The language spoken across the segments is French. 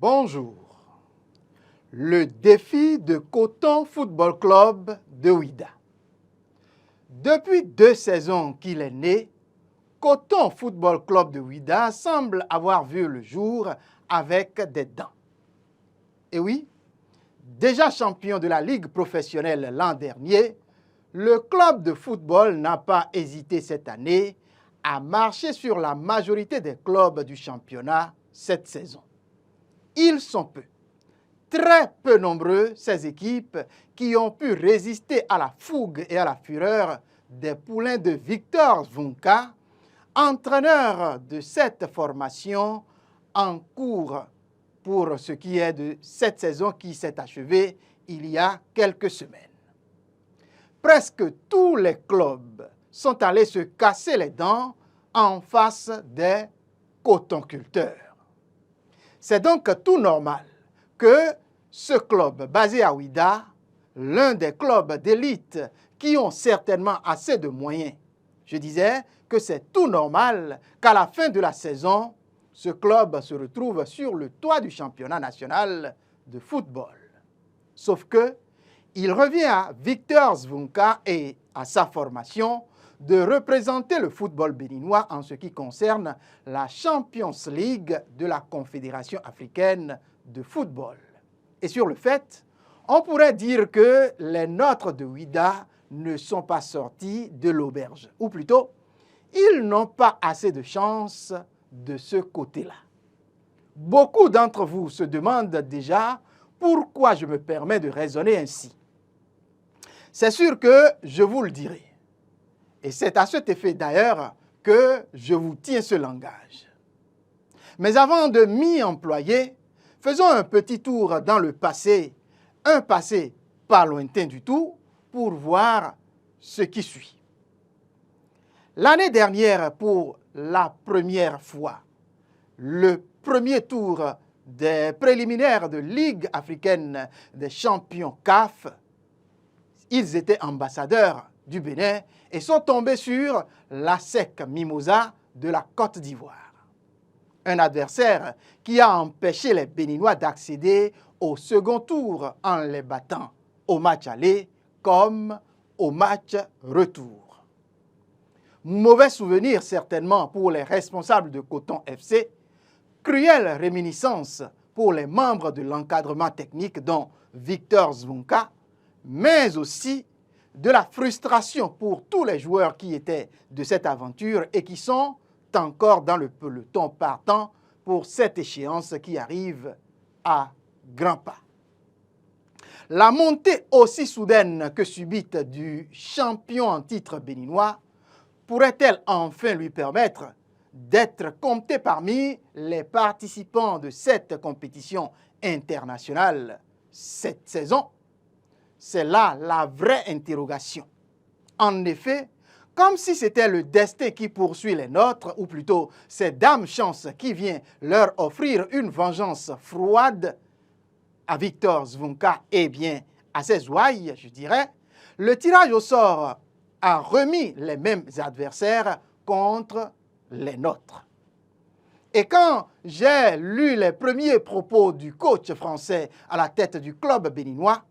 Bonjour. Le défi de Coton Football Club de Ouidah. Depuis 2 saisons qu'il est né, Coton Football Club de Ouidah semble avoir vu le jour avec des dents. Et oui, déjà champion de la Ligue professionnelle l'an dernier, le club de football n'a pas hésité cette année à marcher sur la majorité des clubs du championnat cette saison. Ils sont peu, très peu nombreux, ces équipes qui ont pu résister à la fougue et à la fureur des poulains de Victor Zvonka, entraîneur de cette formation en cours pour ce qui est de cette saison qui s'est achevée il y a quelques semaines. Presque tous les clubs sont allés se casser les dents en face des cotonculteurs. C'est donc tout normal que ce club basé à Ouidah, l'un des clubs d'élite qui ont certainement assez de moyens, je disais que c'est tout normal qu'à la fin de la saison, ce club se retrouve sur le toit du championnat national de football. Sauf que il revient à Victor Zvonka et à sa formation de représenter le football béninois en ce qui concerne la Champions League de la Confédération africaine de football. Et sur le fait, on pourrait dire que les nôtres de Ouidah ne sont pas sortis de l'auberge. Ou plutôt, ils n'ont pas assez de chance de ce côté-là. Beaucoup d'entre vous se demandent déjà pourquoi je me permets de raisonner ainsi. C'est sûr que je vous le dirai. Et c'est à cet effet d'ailleurs que je vous tiens ce langage. Mais avant de m'y employer, faisons un petit tour dans le passé, un passé pas lointain du tout, pour voir ce qui suit. L'année dernière, pour la première fois, le premier tour des préliminaires de Ligue africaine des champions CAF, ils étaient ambassadeurs du Bénin et sont tombés sur l'ASEC Mimosa de la Côte d'Ivoire. Un adversaire qui a empêché les Béninois d'accéder au second tour en les battant au match aller comme au match retour. Mauvais souvenir certainement pour les responsables de Coton FC, cruelle réminiscence pour les membres de l'encadrement technique dont Victor Zvonka, mais aussi de la frustration pour tous les joueurs qui étaient de cette aventure et qui sont encore dans le peloton partant pour cette échéance qui arrive à grands pas. La montée aussi soudaine que subite du champion en titre béninois pourrait-elle enfin lui permettre d'être compté parmi les participants de cette compétition internationale cette saison? C'est là la vraie interrogation. En effet, comme si c'était le destin qui poursuit les nôtres, ou plutôt c'est Dame Chance qui vient leur offrir une vengeance froide, à Victor Zvonka et bien à ses ouailles, je dirais, le tirage au sort a remis les mêmes adversaires contre les nôtres. Et quand j'ai lu les premiers propos du coach français à la tête du club béninois,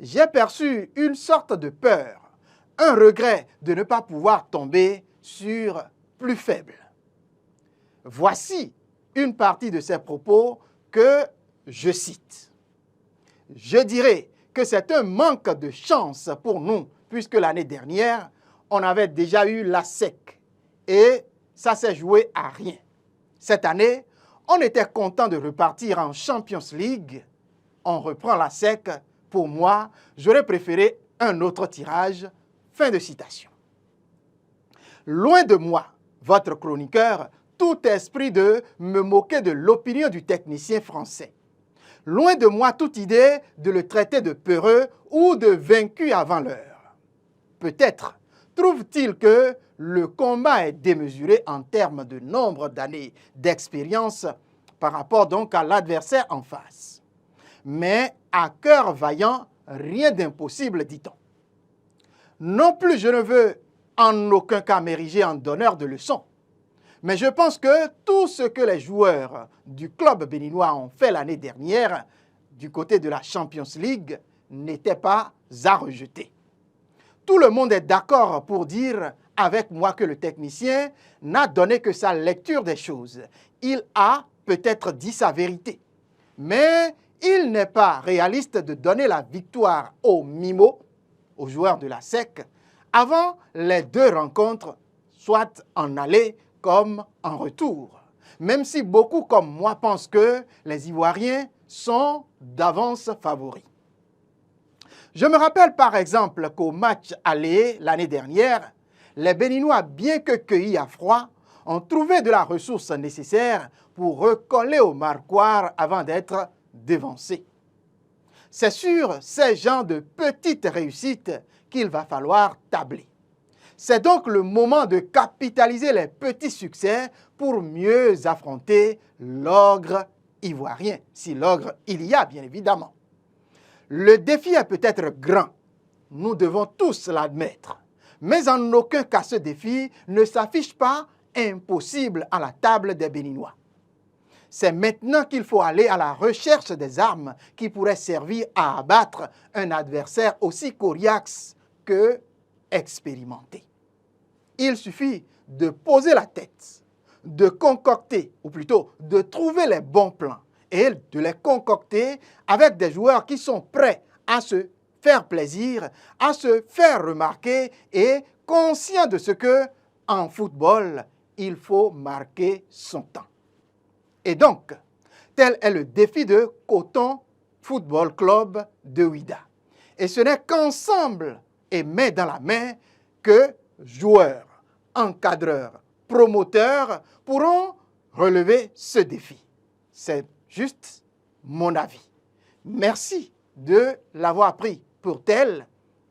j'ai perçu une sorte de peur, un regret de ne pas pouvoir tomber sur plus faible. Voici une partie de ces propos que je cite. Je dirais que c'est un manque de chance pour nous, puisque l'année dernière, on avait déjà eu l'ASEC et ça s'est joué à rien. Cette année, on était content de repartir en Champions League. On reprend l'ASEC. Pour moi, j'aurais préféré un autre tirage. Fin de citation. Loin de moi, votre chroniqueur, tout esprit de me moquer de l'opinion du technicien français. Loin de moi toute idée de le traiter de peureux ou de vaincu avant l'heure. Peut-être trouve-t-il que le combat est démesuré en termes de nombre d'années d'expérience par rapport donc à l'adversaire en face. Mais à cœur vaillant, rien d'impossible, dit-on. Non plus je ne veux en aucun cas m'ériger en donneur de leçons, Mais je pense que tout ce que les joueurs du club béninois ont fait l'année dernière du côté de la Champions League n'était pas à rejeter. Tout le monde est d'accord pour dire avec moi que le technicien n'a donné que sa lecture des choses. Il a peut-être dit sa vérité, mais il n'est pas réaliste de donner la victoire aux Mimos, aux joueurs de la SEC, avant les deux rencontres, soit en aller comme en retour. Même si beaucoup comme moi pensent que les Ivoiriens sont d'avance favoris. Je me rappelle par exemple qu'au match aller l'année dernière, les Béninois, bien que cueillis à froid, ont trouvé de la ressource nécessaire pour recoller au marquoir avant d'être dévancés. C'est sur ces genres de petites réussites qu'il va falloir tabler. C'est donc le moment de capitaliser les petits succès pour mieux affronter l'ogre ivoirien, si l'ogre il y a bien évidemment. Le défi est peut-être grand, nous devons tous l'admettre, mais en aucun cas ce défi ne s'affiche pas impossible à la table des Béninois. C'est maintenant qu'il faut aller à la recherche des armes qui pourraient servir à abattre un adversaire aussi coriace que expérimenté. Il suffit de poser la tête, de concocter, ou plutôt de trouver les bons plans et de les concocter avec des joueurs qui sont prêts à se faire plaisir, à se faire remarquer et conscients de ce que, en football, il faut marquer son temps. Et donc, tel est le défi de Coton Football Club de Ouidah. Et ce n'est qu'ensemble et main dans la main que joueurs, encadreurs, promoteurs pourront relever ce défi. C'est juste mon avis. Merci de l'avoir pris pour tel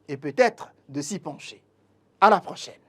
et peut-être de s'y pencher. À la prochaine.